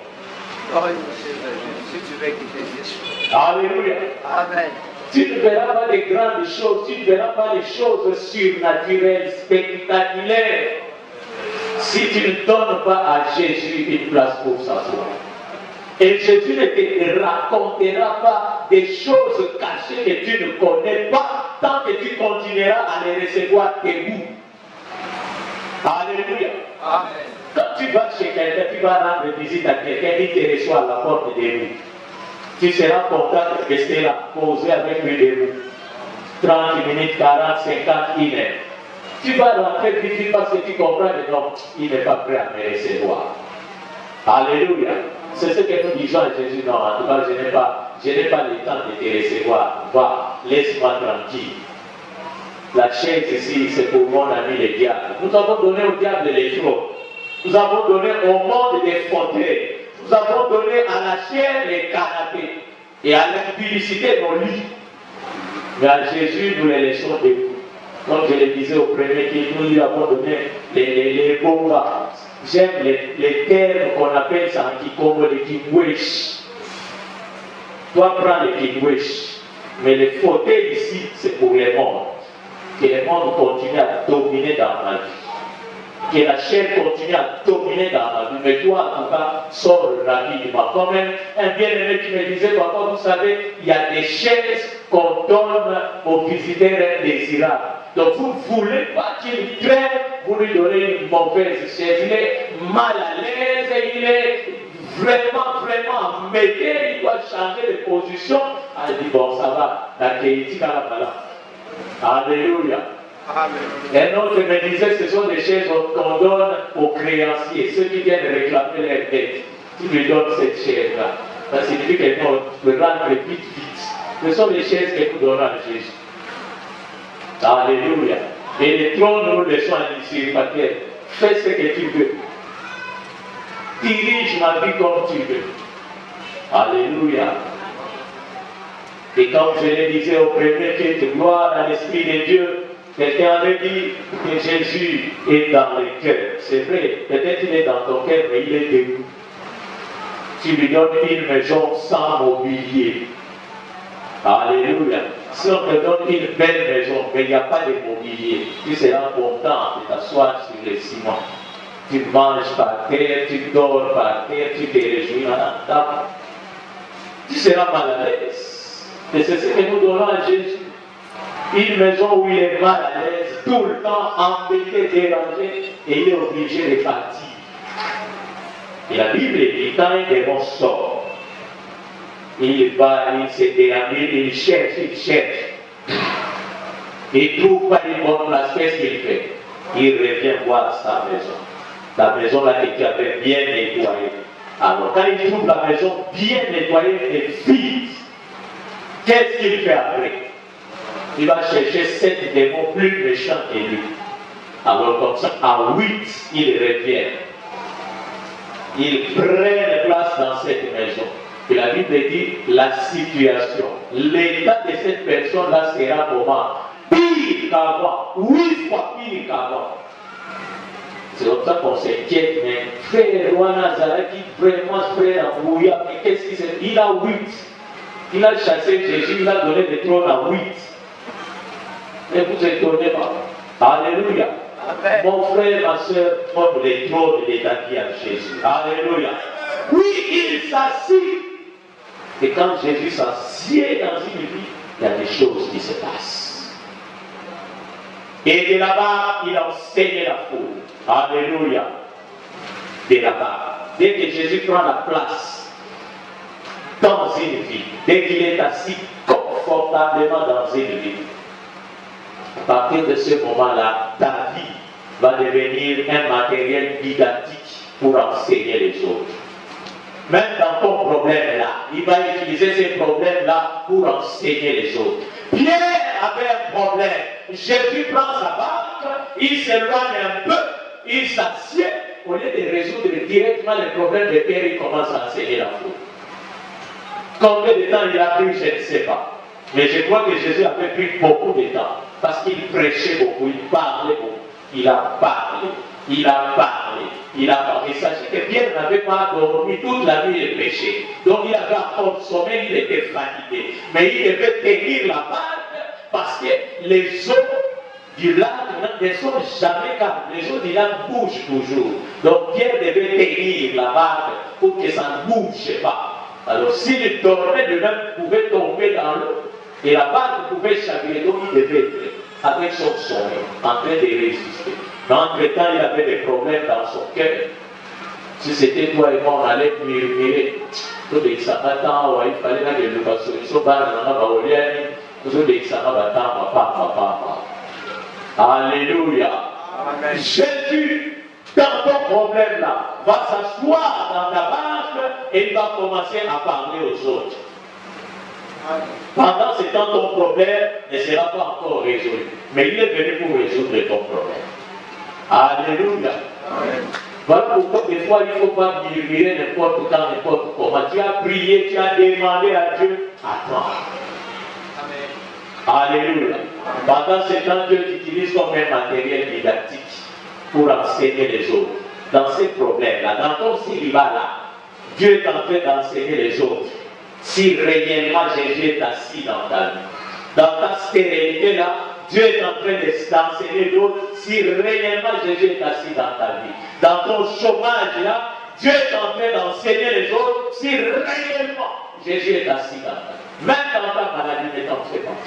Donne une chaise à Jésus si tu veux qu'il t'existe. Alléluia. Amen. Tu ne verras pas de grandes choses, tu ne verras pas les choses surnaturelles, spectaculaires, si tu ne donnes pas à Jésus une place pour s'asseoir. Et Jésus ne te racontera pas des choses cachées que tu ne connais pas, tant que tu continueras à les recevoir debout. Alléluia. Amen. Quand tu vas chez quelqu'un, tu vas rendre visite à quelqu'un, il te reçoit à la porte debout. Tu seras content de rester là, poser avec lui debout. 30 minutes, 40, 50, 1 heure. Tu vas rentrer vite parce que tu comprends que non, il n'est pas prêt à me recevoir. Alléluia. C'est ce que nous disons à Jésus. Non, en tout cas, je n'ai pas le temps de te recevoir. Va, laisse-moi tranquille. La chaise ici, c'est pour mon ami le diable. Nous avons donné au diable les trônes. Nous avons donné au monde des fauteuils. Nous avons donné à la chair les canapés et à l'impudicité nos lits. Mais à Jésus, nous les laissons debout. Comme je le disais au premier, nous lui avons donné les bombas. J'aime les termes qu'on appelle ça en Kikongo, les kingwesh. Toi, prends les kingwesh. Mais les fauteuils ici, c'est pour les mondes. Que le monde continue à dominer dans ma vie. Que la chair continue à dominer dans ma vie. Mais toi, en tout cas, sors rapidement. Quand même, un bien-aimé qui me disait, papa, vous savez, il y a des chaises qu'on donne aux visiteurs indésirables. Donc vous ne voulez pas qu'il traîne, vous lui donnez une mauvaise chaise. Il est mal à l'aise, il est vraiment embêté, il doit changer de position. Elle dit, bon, ça va, la Keïti Kalabala. Alléluia. Amen. Un autre me disait, ce sont des chaises qu'on donne aux créanciers, ceux qui viennent réclamer leur dette. Tu lui donnes cette chaise-là. Ça signifie qu'elle peut rendre vite. Ce sont les chaises que nous donnons à Jésus. Alléluia. Et les trônes, nous les laissons à l'usurpateur. Fais ce que tu veux. Dirige ma vie comme tu veux. Alléluia. Et comme je le disais au premier culte, gloire à l'Esprit de Dieu, quelqu'un avait dit que Jésus est dans le cœur. C'est vrai, peut-être il est dans ton cœur, mais il est debout. Tu lui donnes une maison sans mobilier. Alléluia. Si on te donne une belle maison, mais il n'y a pas de mobilier, tu seras content de t'asseoir sur le ciment. Tu manges par terre, tu dors par terre, tu te réjouis dans la table. Tu seras mal à l'aise. Et c'est ce que nous donnons à Jésus. Une maison où il est mal à l'aise, tout le temps embêté, dérangé, et il est obligé de partir. Et la Bible dit, quand un démon sort, il va, il se dérange, il cherche. Il ne trouve pas une bonne place, qu'est-ce qu'il fait? Il revient voir sa maison. La maison là que tu avais bien nettoyée. Alors quand il trouve la maison bien nettoyée et vide, qu'est-ce qu'il fait après? Il va chercher 7 démons plus méchants que lui. Alors comme ça, à 8, il revient. Il prend place dans cette maison. Et la Bible dit la situation, l'état de cette personne-là sera comment? Pire qu'avant, 8 fois pire qu'avant. C'est comme ça qu'on s'inquiète, mais frère Rouanazaraki, vraiment frère Ambouya, mais qu'est-ce qu'il s'est dit? Il a 8. Il a chassé Jésus, il a donné des trônes à 8. Et vous étonnez pas. Alléluia. Amen. Mon frère, ma soeur, comme les trônes des tapis à Jésus. Alléluia. Oui, il s'assit. Et quand Jésus s'assied dans une vie, il y a des choses qui se passent. Et de là-bas, il enseigne la foule. Alléluia. De là-bas. Dès que Jésus prend la place dans une vie, dès qu'il est assis confortablement dans une vie, À partir de ce moment-là, ta vie va devenir un matériel didactique pour enseigner les autres. Même dans ton problème là, il va utiliser ces problèmes-là pour enseigner les autres. Pierre avait un problème. Jésus prend sa barque, il s'éloigne un peu, il s'assied. Au lieu de résoudre directement les problèmes de Pierre, il commence à enseigner la foi. Combien de temps il a pris, je ne sais pas. Mais je crois que Jésus avait pris beaucoup de temps. Parce qu'il prêchait beaucoup, il parlait beaucoup. Il a parlé, il a parlé, il a parlé. Sachez que Pierre n'avait pas dormi toute la nuit de péché. Donc il avait encore sommeil, il était fatigué. Mais il devait tenir la barque parce que les eaux du lac ne sont jamais calmes. Les eaux du lac bougent toujours. Donc Pierre devait tenir la barque pour que ça ne bouge pas. Alors s'il dormait, lui-même pouvait tomber dans l'eau. Et la barque pouvait chavirer. Donc il devait être avec son sommeil, en train de résister. Mais entre-temps, il avait des problèmes dans son cœur. Si c'était toi et moi, on allait murmurer. Tout l'examen, il fallait que l'éducation soit Alléluia. Amen. Jésus, dans ton problème là, va s'asseoir dans ta barque et il va commencer à parler aux autres. Pendant ce temps, ton problème ne sera pas encore résolu. Mais il est venu pour résoudre ton problème. Alléluia. Amen. Voilà pourquoi des fois il ne faut pas murmurer n'importe quand, n'importe comment. Tu as prié, tu as demandé à Dieu. Attends. Alléluia. Pendant ce temps, Dieu t'utilise comme un matériel didactique pour enseigner les autres. Dans ces problèmes-là, dans ton célibat-là, Dieu est en train d'enseigner les autres. Si réellement Jésus est assis dans ta vie, dans ta stérilité-là, Dieu est en train d'enseigner d'autres. Si réellement Jésus est assis dans ta vie, dans ton chômage-là, Dieu est en train d'enseigner les autres. Si réellement Jésus est assis dans ta vie, même dans ta maladie, ne t'en fais pas.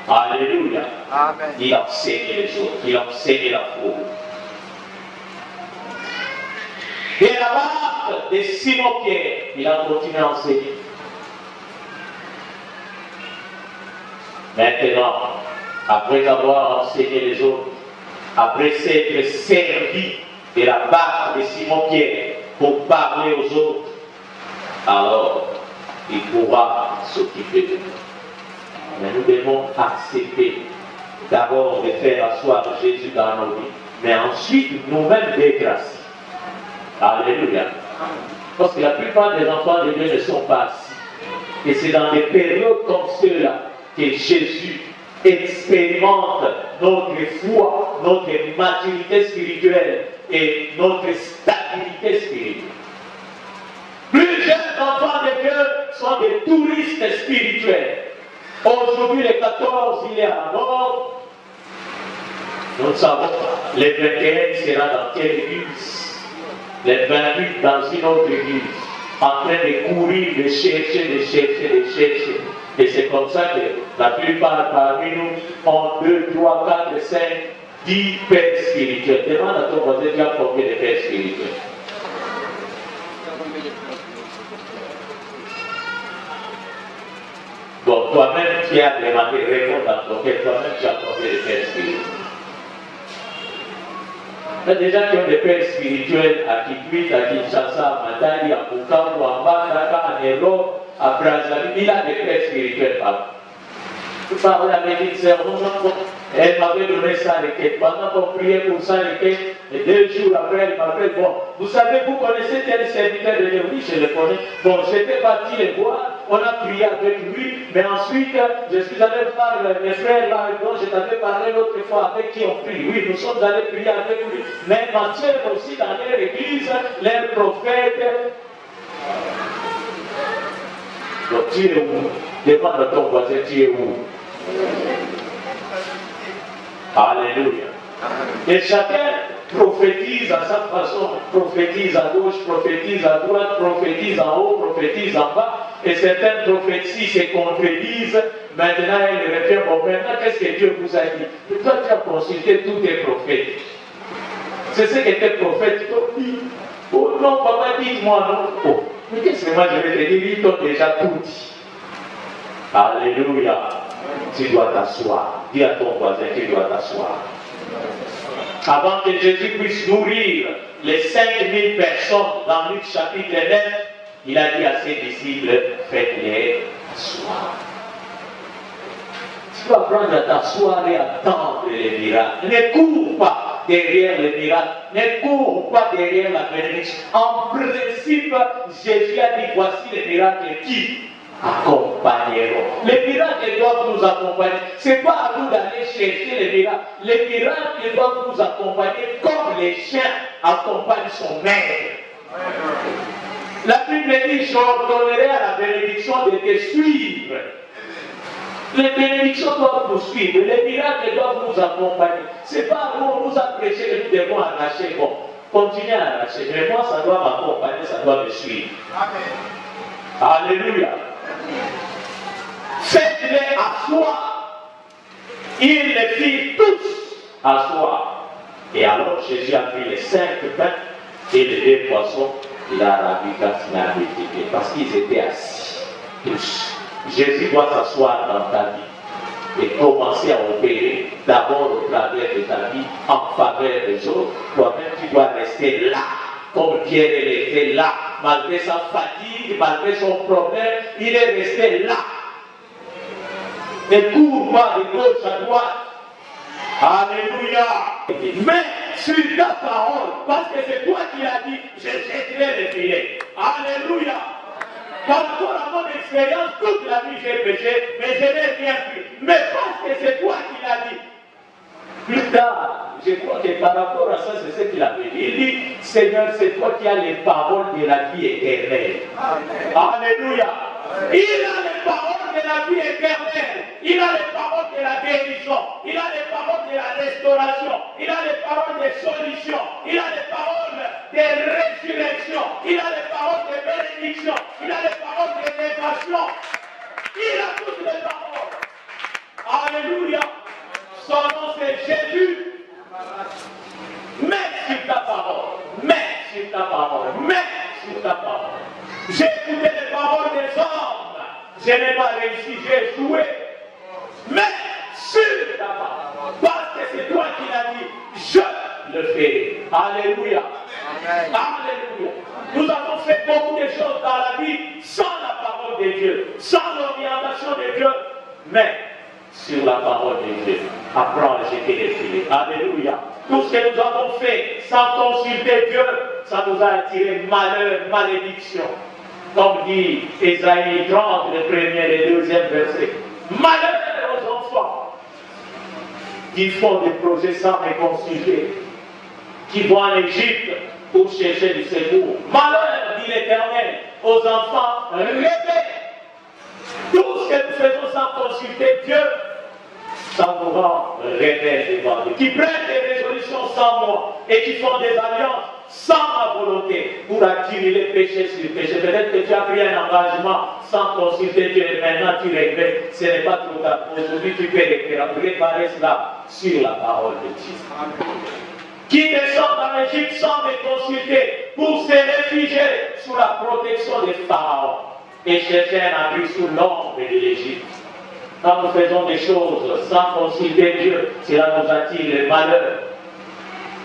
Alléluia. Amen. Il a enseigné les autres, il a enseigné la foi. Et la barque de Simon-Pierre, il a continué à enseigner. Maintenant, après avoir enseigné les autres, après s'être servi de la barque de Simon-Pierre pour parler aux autres, alors il pourra s'occuper de nous. Mais nous devons accepter d'abord de faire asseoir Jésus dans nos vies, mais ensuite nous-mêmes d'être assis. Alléluia. Parce que la plupart des enfants de Dieu ne sont pas assis. Et c'est dans des périodes comme ceux-là que Jésus expérimente notre foi, notre maturité spirituelle et notre stabilité spirituelle. Plusieurs enfants de Dieu sont des touristes spirituels. Aujourd'hui, les 14, il est à Nord. Nous ne savons pas. Les 21 sera dans quelle église? Les 28 dans une autre église. En train de courir, de chercher. Et c'est comme ça que la plupart parmi nous ont 2, 3, 4, 5, 10 pères spirituels. Demande à ton voisin, tu as combien de pères spirituels? Bon, toi-même, tu as demandé, réponds dans ton cœur, toi-même, tu as combien de pères spirituels? Il y a des gens qui ont des pères spirituels à Kikwit, à Kinshasa, à Matadi, à Bukavu, à Mbandaka, à Nero, à Brazzaville. Il a des pères spirituels partout. Je parlais avec une sœur, elle m'avait donné sa requête. Pendant qu'on priait pour sa requête, et 2 jours après, elle m'appelle, bon, vous savez, vous connaissez tel serviteur de Dieu? Oui, je le connais. Bon, j'étais parti le voir, on a prié avec lui, mais ensuite, je suis allé voir mes frères là, dont je t'avais parlé l'autre fois, avec qui on prie. Oui, nous sommes allés prier avec lui. Mais ma sœur aussi, dans leur église, leur prophète. Donc, tu es où? Demande à ton voisin, tu es où? Alléluia. Et chacun prophétise à sa façon, prophétise à gauche, prophétise à droite, prophétise en haut, prophétise en bas, et certaines prophéties se contredisent. Maintenant, elle revient, bon, maintenant, qu'est-ce que Dieu vous a dit? Toi, tu as consulté tous tes prophètes. C'est ce que tes prophètes t'ont dit. Oh non, papa, dites-moi non. Oh, mais qu'est-ce que moi je vais te dire? Ils t'ont déjà tout dit. Alléluia. Tu dois t'asseoir. Dis à ton voisin, tu dois t'asseoir. Avant que Jésus puisse nourrir les 5000 personnes dans Luc chapitre 9, il a dit à ses disciples, faites-les asseoir. Tu dois apprendre à t'asseoir et attendre les miracles. Ne cours pas derrière les miracles. Ne cours pas derrière la bénédiction. En principe, Jésus a dit, voici les miracles qui accompagneront. Les miracles doivent nous accompagner. Ce n'est pas à nous d'aller chercher les miracles. Les miracles doivent nous accompagner comme les chiens accompagnent son maître. La Bible dit, j'ordonnerai à la bénédiction de te suivre. Les bénédictions doivent nous suivre. Les miracles doivent nous accompagner. Ce n'est pas nous, on nous a prêché que nous devons arracher. Bon, continuez à arracher. Mais moi, ça doit m'accompagner, ça doit me suivre. Amen. Alléluia. Faites-les asseoir. Ils les firent tous asseoir. Et alors Jésus a pris les 5 pains et les 2 poissons. Il a multiplié parce qu'ils étaient assis tous. Jésus doit s'asseoir dans ta vie et commencer à opérer d'abord au travers de ta vie en faveur des autres. Toi-même, tu dois rester là, comme Pierre était là, malgré sa fatigue, malgré son problème, il est resté là. Ne cours pas de gauche à droite. Alléluia. Mais sur ta parole, parce que c'est toi qui l'as dit, je jetterai les filets. Alléluia. Par rapport à mon expérience, toute la vie j'ai péché, mais je n'ai rien pu. Mais parce que c'est toi qui l'as dit. Plus tard, je crois que par rapport à ça, c'est ce qu'il avait dit. Il dit, Seigneur, c'est toi qui as les paroles de la vie éternelle. Amen. Alléluia. Il a les paroles de la vie éternelle. Il a les paroles de la guérison. Il a les paroles de la restauration. Il a les paroles de solution. Il a les paroles de résurrection. Il a les paroles de bénédiction. Il a les paroles d'élévation. Il a toutes les paroles. Alléluia. Son nom c'est Jésus. Mets sur ta parole. Mets sur ta parole. Mets sur ta parole. J'ai écouté les paroles des hommes. Je n'ai pas réussi, j'ai échoué. Mais sur ta parole, parce que c'est toi qui l'as dit, je le ferai. Alléluia. Amen. Alléluia. Nous avons fait beaucoup de choses dans la vie sans la parole de Dieu, sans l'orientation de Dieu, mais sur la parole de Dieu. Apprends à jeter les filets. Alléluia. Tout ce que nous avons fait sans consulter Dieu, ça nous a attiré malheur, malédiction. Comme dit Ésaïe 30, le premier et le deuxième verset. Malheur aux enfants qui font des projets sans les consulter, qui vont en Égypte pour chercher du secours. Malheur, dit l'Éternel, aux enfants rebelles. Tout ce que nous faisons sans consulter Dieu, ça nous rend rebelles devant Dieu. Qui prennent des résolutions sans moi et qui font des alliances sans ma volonté pour accumuler péché sur péché. Peut-être que tu as pris un engagement sans consulter Dieu et maintenant tu regrettes. Ce n'est pas trop tard. Aujourd'hui tu peux préparer cela sur la parole de Dieu. Qui descend en Égypte sans me consulter pour se réfugier sous la protection des pharaons et chercher un abri sous l'ombre de l'Égypte. Quand nous faisons des choses sans consulter Dieu, cela nous attire le malheur.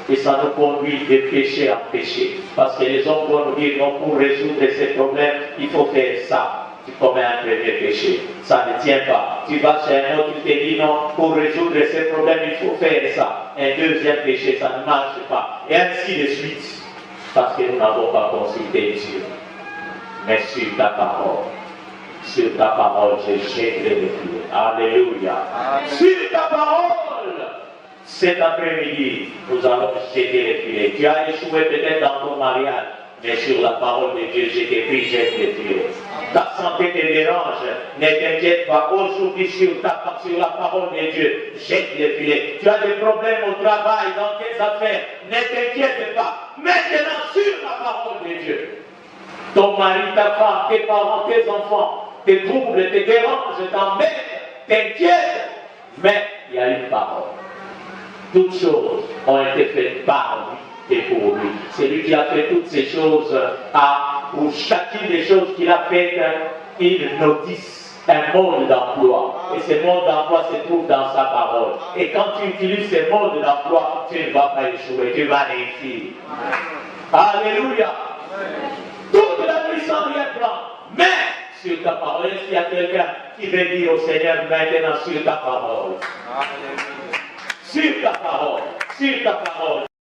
Et ça nous conduit de péché en péché. Parce que les hommes vont nous dire, non, pour résoudre ces problèmes, il faut faire ça. Tu commets un premier péché. Ça ne tient pas. Tu vas chez un autre, tu te dis, non, pour résoudre ces problèmes, il faut faire ça. Un deuxième péché, ça ne marche pas. Et ainsi de suite. Parce que nous n'avons pas consulté Dieu. Mais sur ta parole, je jetterai les filets. Alléluia. Amen. Sur ta parole. Cet après-midi, nous allons jeter les filets. Tu as échoué peut-être dans ton mariage, mais sur la parole de Dieu, je t'ai pris, jette les filets. Ta santé te dérange, ne t'inquiète pas. Aujourd'hui, sur la parole de Dieu, jette les filets. Tu as des problèmes au travail, dans tes affaires, ne t'inquiète pas. Maintenant, sur la parole de Dieu. Ton mari, ta femme, tes parents, tes enfants, tes troubles, te dérangent, t'embêtent, t'inquiètent. Mais il y a une parole. Toutes choses ont été faites par lui et pour lui. C'est lui qui a fait toutes ces choses. Pour chacune des choses qu'il a faites, une notice. un mode d'emploi. Et ce mode d'emploi se trouve dans sa parole. Et quand tu utilises ce mode d'emploi, tu ne vas pas échouer, tu vas réussir. Alléluia. Toute la nuit sans rien prendre. Mais sur ta parole, est-ce qu'il y a quelqu'un qui veut dire au Seigneur maintenant sur ta parole? Sur ta parole. Sur ta parole.